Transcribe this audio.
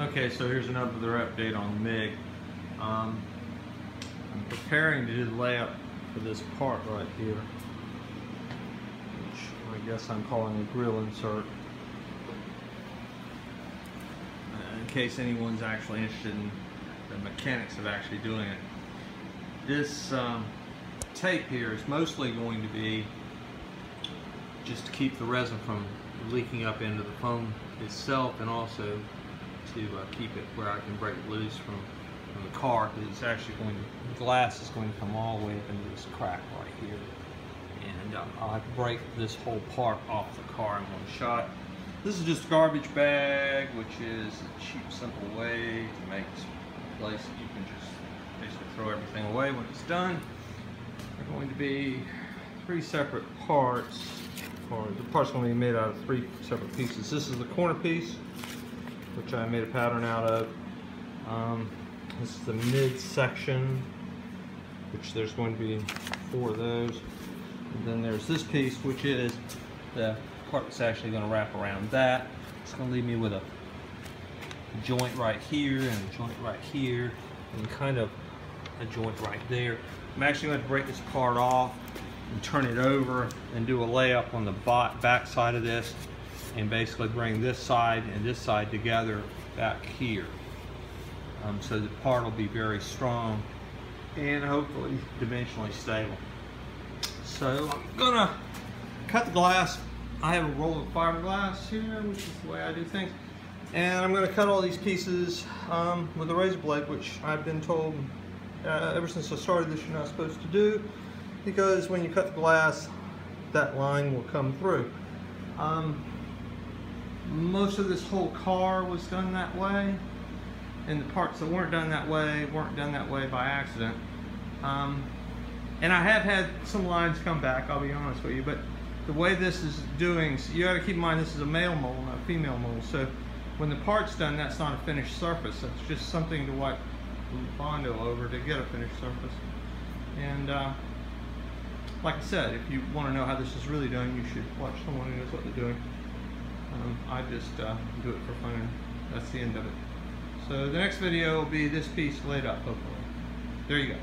Okay, so here's another update on MiG. I'm preparing to do the layup for this part right here, which I guess I'm calling a grill insert. In case anyone's actually interested in the mechanics of actually doing it. This tape here is mostly going to be just to keep the resin from leaking up into the foam itself, and also to keep it where I can break it loose from the car, because it's actually going to, the glass is going to come all the way up into this crack right here, and I'll have to break this whole part off the car in one shot. This is just a garbage bag, which is a cheap, simple way to make a place that you can just basically throw everything away when it's done. They're going to be 3 separate parts, or the part's going to be made out of 3 separate pieces. This is the corner piece, which I made a pattern out of. This is the mid section, which there's going to be 4 of those. And then there's this piece, which is the part that's actually going to wrap around that. It's going to leave me with a joint right here, and a joint right here, and kind of a joint right there. I'm actually going to break this part off and turn it over and do a layup on the back side of this, and basically bring this side and this side together back here. So the part will be very strong and hopefully dimensionally stable. So I'm gonna cut the glass. I have a roll of fiberglass here, which is the way I do things. And I'm gonna cut all these pieces with a razor blade, which I've been told ever since I started this you're not supposed to do, because when you cut the glass, that line will come through. Most of this whole car was done that way, and the parts that weren't done that way by accident. And I have had some lines come back, I'll be honest with you, but the way this is doing, so you got to keep in mind this is a male mold, not a female mold. So when the part's done, that's not a finished surface. That's just something to wipe Bondo over to get a finished surface. And like I said, if you want to know how this is really done, you should watch someone who knows what they're doing. I just do it for fun, and that's the end of it. So the next video will be this piece laid up, hopefully. There you go.